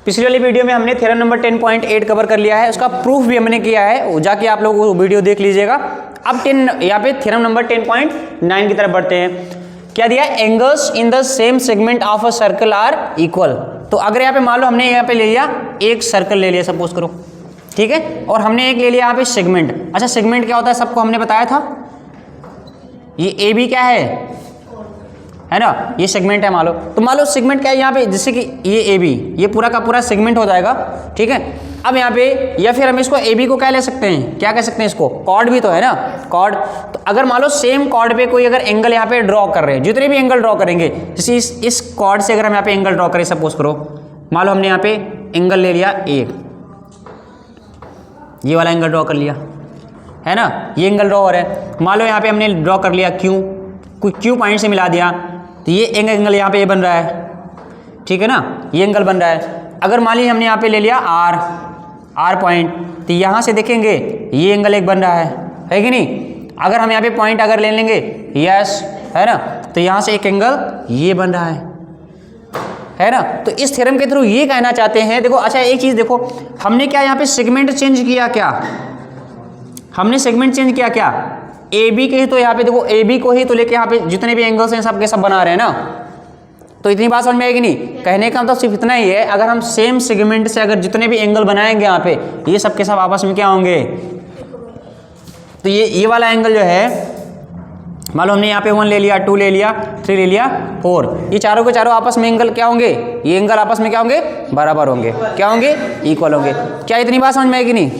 पिछली वाली वीडियो में हमने थ्योरम नंबर 10.8 कवर कर लिया है, उसका प्रूफ भी हमने किया है, जाके आप लोग वो वीडियो देख लीजिएगा। अब यहाँ पे थ्योरम नंबर 10.9 की तरफ बढ़ते हैं। क्या दिया? Angles in the same segment of a circle are equal. तो अगर यहाँ पे मान लो हमने यहाँ पे ले लिया एक सर्कल ले लिया सपोज करो, ठीक है, और हमने एक ले लिया यहाँ पे सेगमेंट। अच्छा सेगमेंट क्या होता है सबको हमने बताया था, ये ए बी क्या है ना, ये सेगमेंट है मान लो। तो मान लो सेगमेंट क्या है यहाँ पे, जैसे कि ये ए बी, ये पूरा का पूरा सेगमेंट हो जाएगा, ठीक है। अब यहाँ पे या फिर हम इसको ए बी को क्या ले सकते हैं, क्या कह सकते हैं इसको, कॉर्ड भी तो है ना, कॉर्ड। तो अगर मान लो सेम कॉर्ड पे कोई अगर एंगल यहाँ पे ड्रॉ कर रहे हैं, जितने भी एंगल ड्रॉ करेंगे, जैसे इस कॉर्ड से अगर हम यहाँ पे एंगल ड्रॉ करें सपोज करो, मान लो हमने यहाँ पे एंगल ले लिया ए, ये वाला एंगल ड्रॉ कर लिया है ना, ये एंगल ड्रॉ हो रहा है। मान लो यहाँ पे हमने ड्रॉ कर लिया क्यू, कोई क्यू पॉइंट से मिला दिया, तो ये एंगल यहाँ पे ये बन रहा है, ठीक है ना, ये एंगल बन रहा है। अगर मान लीजिए हमने यहाँ पे ले लिया आर पॉइंट, तो यहाँ से देखेंगे ये एंगल एक बन रहा है कि नहीं। अगर हम यहाँ पे पॉइंट अगर ले लेंगे यस, है ना, तो यहाँ से एक एंगल ये बन रहा है ना। तो इस थ्योरम के थ्रू ये कहना चाहते हैं, देखो अच्छा एक चीज देखो, हमने क्या यहाँ पे सेगमेंट चेंज किया, क्या हमने सेगमेंट चेंज किया, क्या ए बी के ही, तो यहाँ पे देखो ए बी को ही तो लेके यहाँ पे जितने भी एंगल्स हैं सब के सब बना रहे हैं ना। तो इतनी बात समझ में आएगी नहीं, कहने का मतलब सिर्फ इतना ही है, अगर हम सेम सेगमेंट से अगर जितने भी एंगल बनाएंगे यहाँ पे, ये सब के सब आपस में क्या होंगे, तो ये वाला एंगल जो है, मान लो हमने यहाँ पे 1 ले लिया, 2 ले लिया, 3 ले लिया, 4, ये चारों के चारों आपस में एंगल क्या होंगे, ये एंगल आपस में क्या होंगे, बराबर होंगे, क्या होंगे, इक्वल होंगे। क्या इतनी बात समझ में आएगी नहीं,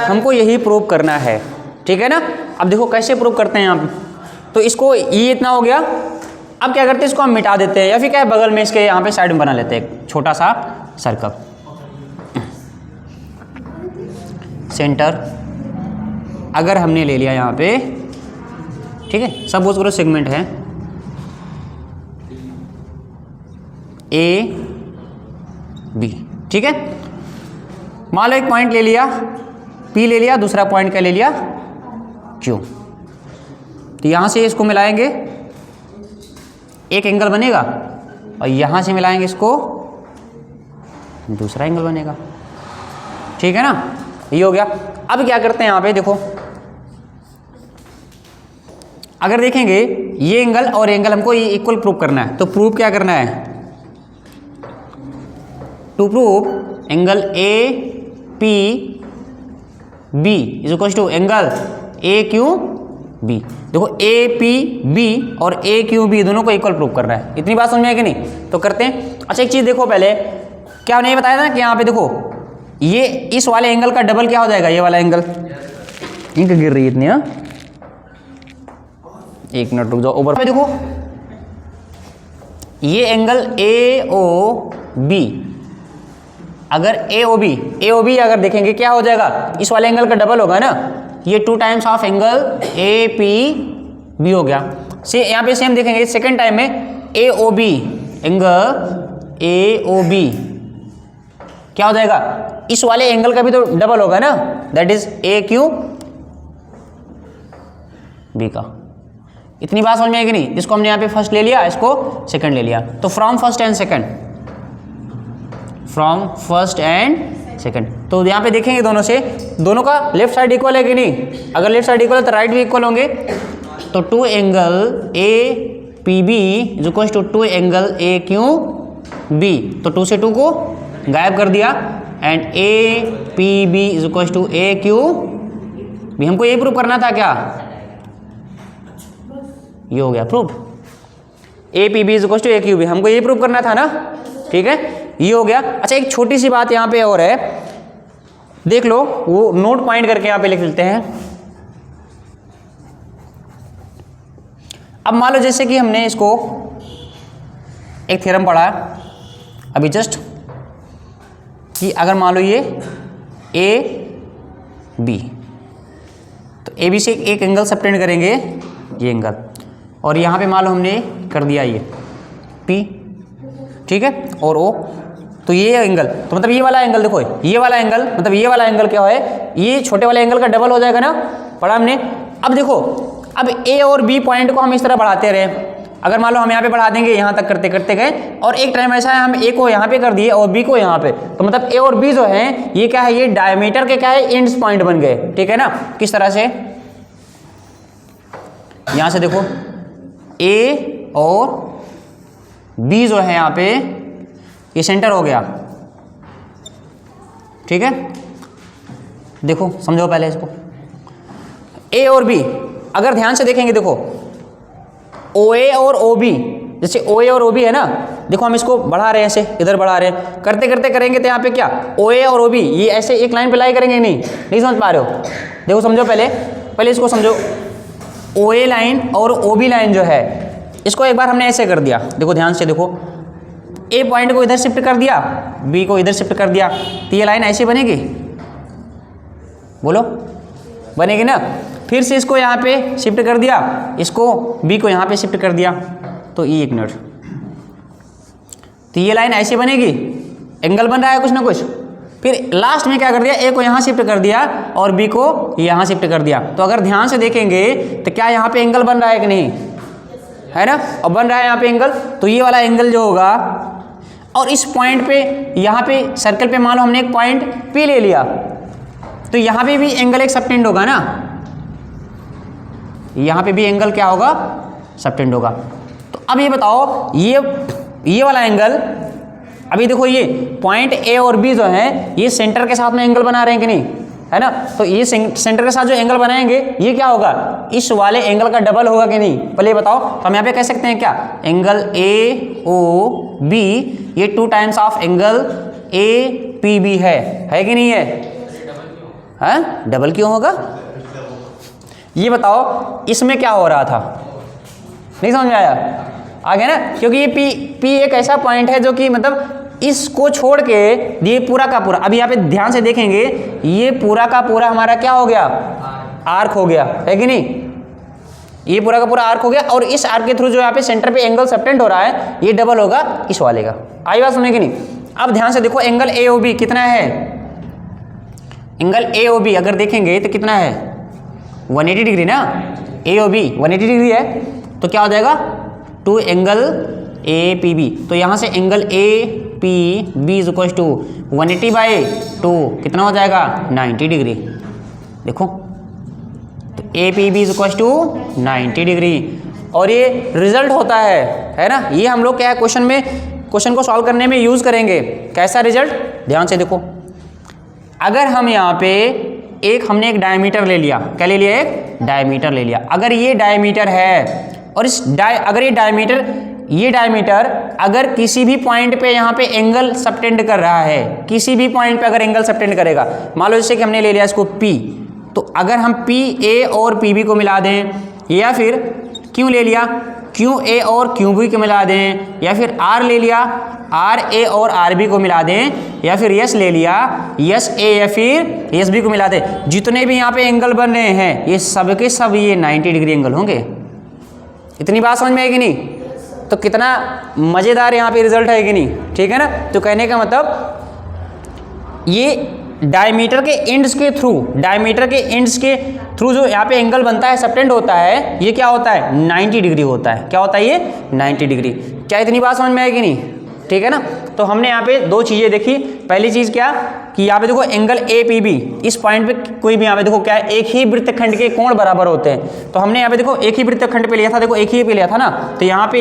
हमको यही प्रूव करना है, ठीक है ना। अब देखो कैसे प्रूव करते हैं आप, तो इसको ये इतना हो गया, अब क्या करते हैं इसको हम मिटा देते हैं, या फिर क्या है बगल में इसके यहाँ पे साइड में बना लेते हैं एक छोटा सा सर्कल, सेंटर अगर हमने ले लिया यहाँ पे, ठीक है, सपोज करो सेगमेंट है ए बी, ठीक है। मान लो एक पॉइंट ले लिया पी ले लिया, दूसरा पॉइंट क्या ले लिया क्यू, तो यहां से इसको मिलाएंगे एक एंगल बनेगा, और यहां से मिलाएंगे इसको दूसरा एंगल बनेगा, ठीक है ना, ये हो गया। अब क्या करते हैं यहाँ पे देखो, अगर देखेंगे ये एंगल और एंगल हमको ये इक्वल प्रूव करना है, तो प्रूव क्या करना है, to prove angle A P B is equal to angle A Q B. देखो ए पी बी और ए क्यू बी दोनों को इक्वल प्रूव करना है, इतनी बात समझ में आएगी नहीं, तो करते हैं। अच्छा एक चीज देखो, पहले क्या नहीं बताया था कि यहाँ पे देखो ये इस वाले एंगल का डबल क्या हो जाएगा, ये वाला एंगल, इंक गिर रही है इतनी, हाँ एक मिनट रुक जाओ, ऊपर पे देखो ये एंगल ए ओ बी, अगर ए ओ बी अगर देखेंगे क्या हो जाएगा, इस वाले एंगल का डबल होगा ना, ये 2 times of angle A P B हो गया। से यहाँ पे सेम देखेंगे सेकंड टाइम में A O B, angle A O B क्या हो जाएगा, इस वाले एंगल का भी तो डबल होगा ना, that is A Q B का। इतनी बात समझ में आएगी नहीं, इसको हमने यहाँ पे फर्स्ट ले लिया, इसको सेकंड ले लिया, तो from first and second, from first and second, तो यहाँ पे देखेंगे दोनों से, दोनों का लेफ्ट साइड इक्वल है कि नहीं, अगर लेफ्ट साइड इक्वल है तो राइट भी इक्वल होंगे, तो 2 angle A P B is equal to 2 angle A Q B, तो 2 से 2 को गायब कर दिया, and A P B is equal to A Q B. हमको ये प्रूव करना था, क्या ये हो गया proof, A P B is equal to A Q B, हमको ये प्रूव करना था ना, ठीक है, ये हो गया। अच्छा एक छोटी सी बात यहाँ पे और है, देख लो, वो नोट पॉइंट करके यहाँ पे लिख लेते हैं। अब मान लो जैसे कि हमने इसको एक थ्योरम पढ़ा अभी जस्ट, कि अगर मान लो ये ए बी, तो ए बी से एक एंगल सबटेंड करेंगे, ये एंगल, और यहाँ पे मान लो हमने कर दिया ये पी, ठीक है, और ओ, तो ये एंगल, तो मतलब ये वाला एंगल देखो, ये वाला एंगल मतलब ये वाला एंगल क्या है, ये छोटे वाले एंगल का डबल हो जाएगा ना, पढ़ा हमने। अब देखो, अब ए और बी पॉइंट को हम इस तरह बढ़ाते रहे, अगर मान लो हम यहाँ पे बढ़ा देंगे, यहाँ तक करते करते गए और एक टाइम ऐसा है हम ए को यहाँ पे कर दिए और बी को यहाँ पे, तो मतलब ए और बी जो है ये क्या है, ये डायमीटर के क्या है, एंड्स पॉइंट बन गए। ठीक है ना, किस तरह से, यहाँ से देखो ए और बी जो है यहाँ पे ये सेंटर हो गया। ठीक है, देखो समझो पहले इसको, ए और बी अगर ध्यान से देखेंगे, देखो ओ ए और ओ बी, जैसे ओ ए और ओ बी है ना, देखो हम इसको बढ़ा रहे हैं, ऐसे इधर बढ़ा रहे हैं, करते करते करेंगे तो यहाँ पे क्या ओ ए और ओ बी ये ऐसे एक लाइन पे लाई करेंगे, नहीं समझ पा रहे हो, देखो समझो पहले इसको समझो। ओ ए लाइन और ओ बी लाइन जो है इसको एक बार हमने ऐसे कर दिया, देखो ध्यान से देखो, ए पॉइंट को इधर शिफ्ट कर दिया, बी को इधर शिफ्ट कर दिया, तो ये लाइन ऐसे बनेगी, बोलो बनेगी ना। फिर से इसको यहाँ पे शिफ्ट कर दिया, इसको बी को यहाँ पे शिफ्ट कर दिया, तो ये एक मिनट, तो ये लाइन ऐसे बनेगी, एंगल बन रहा है कुछ ना कुछ। फिर लास्ट में क्या कर दिया, ए को यहाँ शिफ्ट कर दिया और बी को यहाँ शिफ्ट कर दिया, तो अगर ध्यान से देखेंगे तो क्या यहाँ पे एंगल बन रहा है कि नहीं, है ना, और बन रहा है यहाँ पे एंगल। तो ये वाला एंगल जो होगा, और इस पॉइंट पे यहाँ पे सर्कल पे मान लो हमने एक पॉइंट P ले लिया, तो यहाँ पे भी एंगल एक सबटेंड होगा ना, यहाँ पे भी एंगल क्या होगा, सबटेंड होगा। तो अब ये बताओ, ये वाला एंगल, अभी देखो ये पॉइंट ए और बी जो है ये सेंटर के साथ में एंगल बना रहे हैं कि नहीं, है ना, तो ये सेंटर के साथ जो एंगल बनाएंगे ये क्या होगा, इस वाले एंगल का डबल होगा कि नहीं, पहले बताओ। तो हम यहाँ पे कह सकते हैं क्या, एंगल ए ओ बी ये 2 times of angle A P B है कि नहीं है, डबल क्यों होगा, ये बताओ। इसमें क्या हो रहा था, नहीं समझ में आया, आ गया ना, क्योंकि ये पी एक ऐसा पॉइंट है जो कि मतलब इसको छोड़ के ये पूरा का पूरा, अभी यहाँ पे ध्यान से देखेंगे ये पूरा का पूरा हमारा क्या हो गया, आर्क हो गया, है कि नहीं, ये पूरा का पूरा आर्क हो गया, और इस आर्क के थ्रू जो यहाँ पे सेंटर पे एंगल सबटेंड हो रहा है ये डबल होगा इस वाले का। आई बात समझे कि नहीं। अब ध्यान से देखो, एंगल ए ओ बी कितना है, एंगल ए ओ बी अगर देखेंगे तो कितना है, 180 डिग्री ना, ए ओ बी 180 डिग्री है, तो क्या हो जाएगा 2 एंगल ए पी बी, तो यहाँ से angle A P B is equal to 180/2 कितना हो जाएगा 90 डिग्री। देखो तो A P B is equal to 90 degree, और ये रिजल्ट होता है ना, ये हम लोग क्या है क्वेश्चन को सॉल्व करने में यूज करेंगे। कैसा रिजल्ट, ध्यान से देखो, अगर हम यहाँ पे हमने एक डायमीटर ले लिया, क्या ले लिया, एक डायमीटर ले लिया, अगर ये डायमीटर है और अगर ये डायमीटर अगर किसी भी पॉइंट पे यहाँ पे एंगल सबटेंड कर रहा है, किसी भी पॉइंट पे अगर एंगल सबटेंड करेगा, मान लो जैसे कि हमने ले लिया इसको P, तो अगर हम पी ए और पी बी को मिला दें, या फिर क्यों ले लिया क्यू ए और क्यू बी को मिला दें, या फिर आर ले लिया आर ए और आर बी को मिला दें, या फिर यस ले लिया यस ए या फिर यस बी को मिला दें, जितने भी यहाँ पे एंगल बन रहे हैं ये सब के सब ये 90 डिग्री एंगल होंगे। इतनी बात समझ में आएगी नहीं, तो कितना मज़ेदार यहाँ पे रिजल्ट है कि नहीं, ठीक है ना। तो कहने का मतलब ये डायमीटर के एंड्स के थ्रू जो यहाँ पे एंगल बनता है सबटेंड होता है, ये क्या होता है 90 डिग्री होता है। क्या होता है ये 90 डिग्री। क्या इतनी बात समझ में आएगी नहीं, ठीक है ना। तो हमने यहाँ पे 2 चीज़ें देखी। पहली चीज़ क्या कि यहाँ पे देखो एंगल ए पी बी, इस पॉइंट पे कोई भी यहाँ पे देखो क्या है एक ही वृत्तखंड के कोण बराबर होते हैं। तो हमने यहाँ पे देखो एक ही वृत्तखंड पे लिया था, देखो एक ही पे लिया था ना, तो यहाँ पे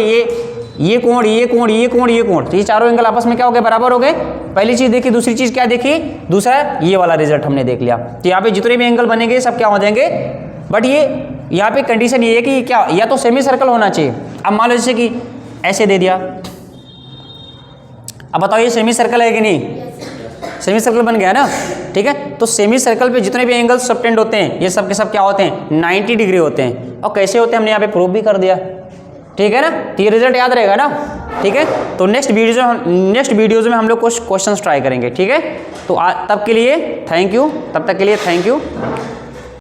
ये कोण ये कोण ये कोण ये कोण, तो ये चारों एंगल आपस में क्या हो गए बराबर हो गए। पहली चीज़ देखी। दूसरी चीज़ क्या देखी, दूसरा ये वाला रिजल्ट हमने देख लिया। तो यहाँ पे जितने भी एंगल बनेंगे सब क्या हो जाएंगे, बट ये यहाँ पे कंडीशन ये है कि क्या या तो सेमी सर्कल होना चाहिए। अब मान लो जैसे कि ऐसे दे दिया, अब बताओ ये सेमी सर्कल है कि नहीं, सेमी सर्कल बन गया ना, ठीक है। तो सेमी सर्कल पे जितने भी एंगल्स सबटेंड होते हैं ये सब के सब क्या होते हैं 90 डिग्री होते हैं। और कैसे होते हैं हमने यहाँ पे प्रूव भी कर दिया, ठीक है ना। तो ये रिजल्ट याद रहेगा ना, ठीक है। तो नेक्स्ट वीडियोज में हम लोग कुछ क्वेश्चंस ट्राई करेंगे, ठीक है। तो तब के लिए थैंक यू, तब तक के लिए थैंक यू।